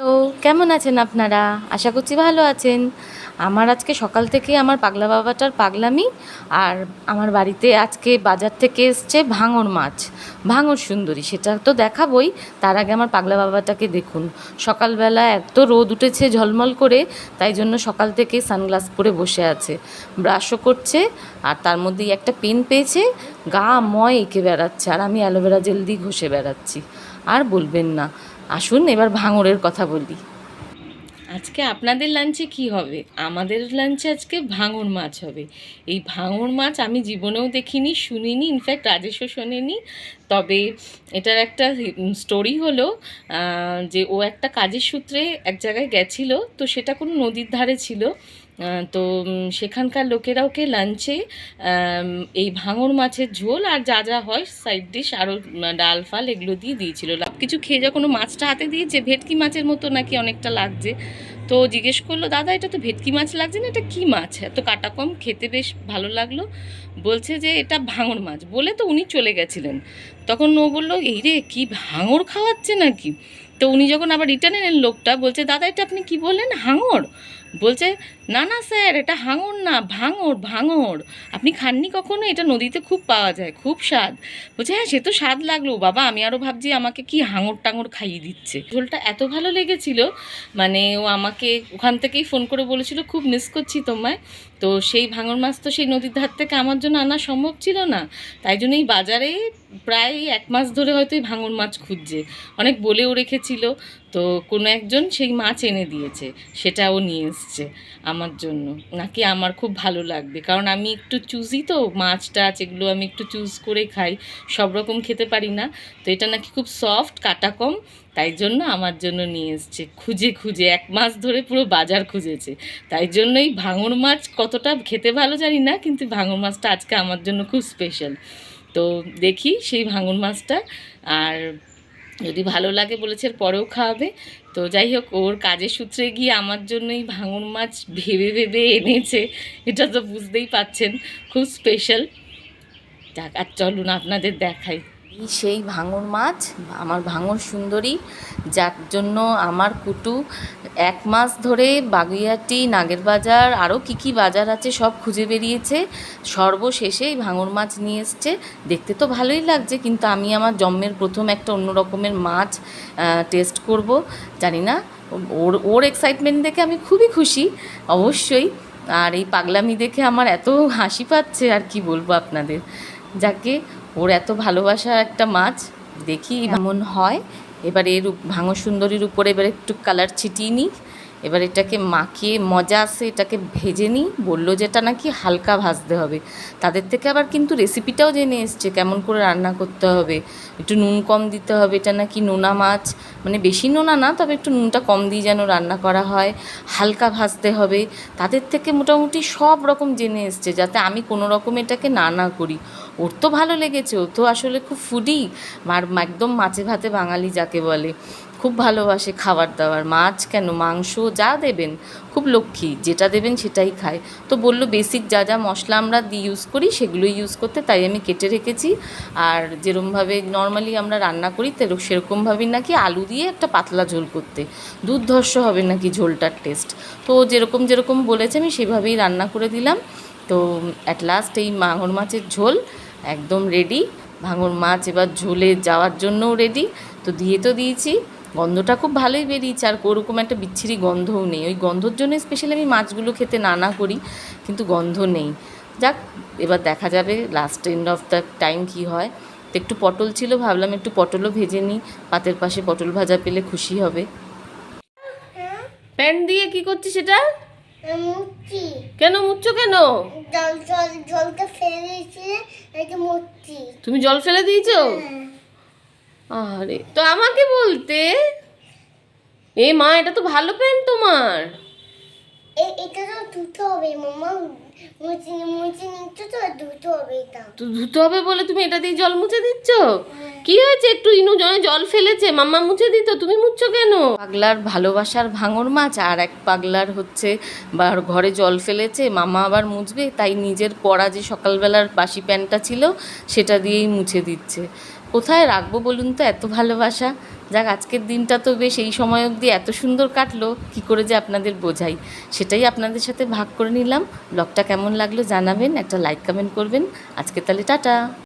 Hello, কেমন আছেন আপনারা? আশা করছি ভালো আছেন। আমার আজকে সকাল থেকে আমার পাগলা বাবাটার পাগলামি। আর আমার বাড়িতে আজকে বাজার থেকে এসছে ভাঙর মাছ, ভাঙর সুন্দরী, সেটা তো দেখাবই। তার আগে আমার পাগলা বাবাটাকে দেখুন। সকালবেলা এত রোদ উঠেছে ঝলমল করে, তাই জন্য সকাল থেকে সানগ্লাস পরে বসে আছে, ব্রাশও করছে। আর তার মধ্যেই একটা পেন পেয়েছে, গা ময় এঁকে বেড়াচ্ছে, আর আমি অ্যালোভেরা জেল দিয়ে ঘষে বেড়াচ্ছি। আর বলবেন না। আসুন এবার ভাঙরের কথা বলি। আজকে আপনাদের লাঞ্চে কি হবে? আমাদের লাঞ্চে আজকে ভাঙর মাছ হবে। এই ভাঙর মাছ আমি জীবনেও দেখিনি, শুনিনি, ইনফ্যাক্ট রাজেশও শোনেনি। তবে এটার একটা স্টোরি হলো যে ও একটা কাজের সূত্রে এক জায়গায় গেছিলো, তো সেটা কোনো নদীর ধারে ছিল। তো সেখানকার লোকেরা ওকে লাঞ্চে এই ভাঙর মাছের ঝোল আর যা যা হয় সাইড ডিশ আরও ডাল ফাল এগুলো দিয়ে দিয়েছিল। কিছু খেয়ে যখন ও মাছটা হাতে দিয়েছে, ভেটকি মাছের মতো নাকি অনেকটা লাগছে। তো জিজ্ঞেস করলো, দাদা এটা তো ভেটকি মাছ লাগছে না, এটা কী মাছ? এত কাটা কম, খেতে বেশ ভালো লাগলো। বলছে যে এটা ভাঙর মাছ, বলে তো উনি চলে গেছিলেন। তখন ও বললো, এই রে, কি ভাঙর খাওয়াচ্ছে নাকি? তো উনি যখন আবার রিটার্ন এলেন, লোকটা বলছে, দাদা এটা আপনি কি বললেন, হাঙর? বলছে, না না স্যার, এটা হাঙর না, ভাঙর ভাঙর। আপনি খাননি কখনো? এটা নদীতে খুব পাওয়া যায়, খুব স্বাদ। বলছে, হ্যাঁ সে তো স্বাদ লাগলো বাবা, আমি আরও ভাবছি আমাকে কি হাঙর টাঙর খাইয়ে দিচ্ছে। ঝোলটা এত ভালো লেগেছিল, মানে ও আমাকে ওখান থেকেই ফোন করে বলেছিল, খুব মিস করছি তোমায়। তো সেই ভাঙর মাছ তো সেই নদীর ধার থেকে আমার জন্য আনা সম্ভব ছিল না, তাই জন্যই বাজারে প্রায় 1 মাস ধরে হয়তো এই ভাঙর মাছ খুঁজছে। অনেক বলেও রেখেছিল, তো কোনো একজন সেই মাছ এনে দিয়েছে, সেটাও নিয়ে এসছে আমার জন্য। নাকি আমার খুব ভালো লাগবে, কারণ আমি একটু চুজি, তো মাছ টাছ এগুলো আমি একটু চুজ করে খাই, সব রকম খেতে পারি না। তো এটা নাকি খুব সফট, কাটা কম, তাই জন্য আমার জন্য নিয়ে এসছে। খুঁজে খুঁজে 1 মাস ধরে পুরো বাজার খুঁজেছে। তাই জন্যই ভাঙর মাছ কতটা খেতে ভালো জানি না, কিন্তু ভাঙর মাছটা আজকে আমার জন্য খুব স্পেশাল। তো দেখি সেই ভাঙর মাছটা, আর যদি ভালো লাগে বলেছে এর পরেও খাওয়াবে। তো যাই হোক, ওর কাজের সূত্রে গিয়ে আমার জন্যই ভাঙর মাছ ভেবে ভেবে এনেছে, এটা তো বুঝতেই পাচ্ছেন, খুব স্পেশাল। যাক, আর চলুন আপনাদের দেখাই সেই ভাঙর মাছ, আমার ভাঙর সুন্দরী, যার জন্য আমার কুটু 1 মাস ধরে বাগুইআটি, নাগেরবাজার, আরও কী কী বাজার আছে সব খুঁজে বেরিয়েছে। সর্বশেষে এই ভাঙর মাছ নিয়ে এসছে। দেখতে তো ভালোই লাগছে, কিন্তু আমি আমার জন্মের প্রথম একটা অন্য রকমের মাছ টেস্ট করব। জানি না, ওর ওর এক্সাইটমেন্ট দেখে আমি খুবই খুশি, অবশ্যই। আর এই পাগলামি দেখে আমার এত হাসি পাচ্ছে, আর কি বলবো আপনাদের। যাকে, ওর এত ভালোবাসা একটা মাছ, দেখি এমন হয়। এবার এর ভাঙর সুন্দরীর উপরে এবার একটু কালার ছিটিয়ে নিই। এবার এটাকে মাখিয়ে মজা আসে, এটাকে ভেজে নিই। বললো যেটা নাকি হালকা ভাজতে হবে। তাদের থেকে আবার কিন্তু রেসিপিটাও জেনে এসছে কেমন করে রান্না করতে হবে। একটু নুন কম দিতে হবে, এটা নাকি নোনা মাছ, মানে বেশি নোনা না, তবে একটু নুনটা কম দিয়ে যেন রান্না করা হয়। হালকা ভাজতে হবে। তাদের থেকে মোটামুটি সব রকম জেনে এসছে, যাতে আমি কোনো রকম এটাকে না করি। ওর তো ভালো লেগেছে, ও তো আসলে খুব ফুডি, আর একদম মাছে ভাতে বাঙালি যাকে বলে, খুব ভালোবাসে খাবার দাবার। মাছ কেন, মাংস যা দেবেন, খুব লক্ষ্মী, যেটা দেবেন সেটাই খায়। তো বললো বেসিক যা যা মশলা আমরা ইউজ করি সেগুলোই ইউজ করতে, তাই আমি কেটে রেখেছি। আর যেরকমভাবে নর্মালি আমরা রান্না করি সেরকমভাবেই নাকি আলু দিয়ে একটা পাতলা ঝোল করতে, দুর্ধর্ষ হবে নাকি ঝোলটার টেস্ট। তো যেরকম যেরকম বলেছে আমি সেভাবেই রান্না করে দিলাম। তো অ্যাট লাস্ট এই ভাঙর মাছের ঝোল একদম রেডি। ভাঙর মাছ এবার ঝোলে যাওয়ার জন্যও রেডি। তো দিয়েছি, গন্ধটা খুব ভালোই বেরিয়েছে, আর ওরকম একটা বিচ্ছিরি গন্ধও নেই। ওই গন্ধর জন্য স্পেশালি আমি মাছগুলো খেতে না করি, কিন্তু গন্ধ নেই। যাক, এবার দেখা যাবে last end of the time কী হয়। তো একটু পটল ছিল, ভাবলাম একটু পটলও ভেজে নিই, পাতের পাশে পটল ভাজা পেলে খুশি হবে। প্যান দিয়ে কি করছিস সেটা? মুচ্ছি। কেন মুচ্ছো কেন? জলটা ফেলে দিয়েছি, মুচ্ছি। তুমি জল ফেলে দিয়েছো? আরে, তো আমাকে বলতে। এ মা, এটা তো ভালো প্যান তোমার। এটা তো ধুতে হবে মামা, মুছে মুছে নিচ্ছ তো, ধুতে হবে। এটা তো ধুতে হবে বলে তুমি এটা দিয়ে জল মুছে দিচ্ছ? কি হয়েছে? একটু ইনু জল ফেলেছে, মাম্মা মুছে দিত, তুমি মুছছো কেন? পাগলার ভালোবাসার ভাঙর মাছ, আর এক পাগলার হচ্ছে ঘরে জল ফেলেছে, মামা আবার মুছবে, তাই নিজের পরা যে সকালবেলার বাসি প্যান্টটা ছিল সেটা দিয়েই মুছে দিচ্ছে। কোথায় রাখবো বলুন তো এত ভালোবাসা। যাক, আজকের দিনটা তো বেশ এই সময় অবধি এত সুন্দর কাটলো, কী করে যে আপনাদের বোঝাই, সেটাই আপনাদের সাথে ভাগ করে নিলাম। ব্লগটা কেমন লাগলো জানাবেন, একটা লাইক কমেন্ট করবেন। আজকে তাহলে টাটা।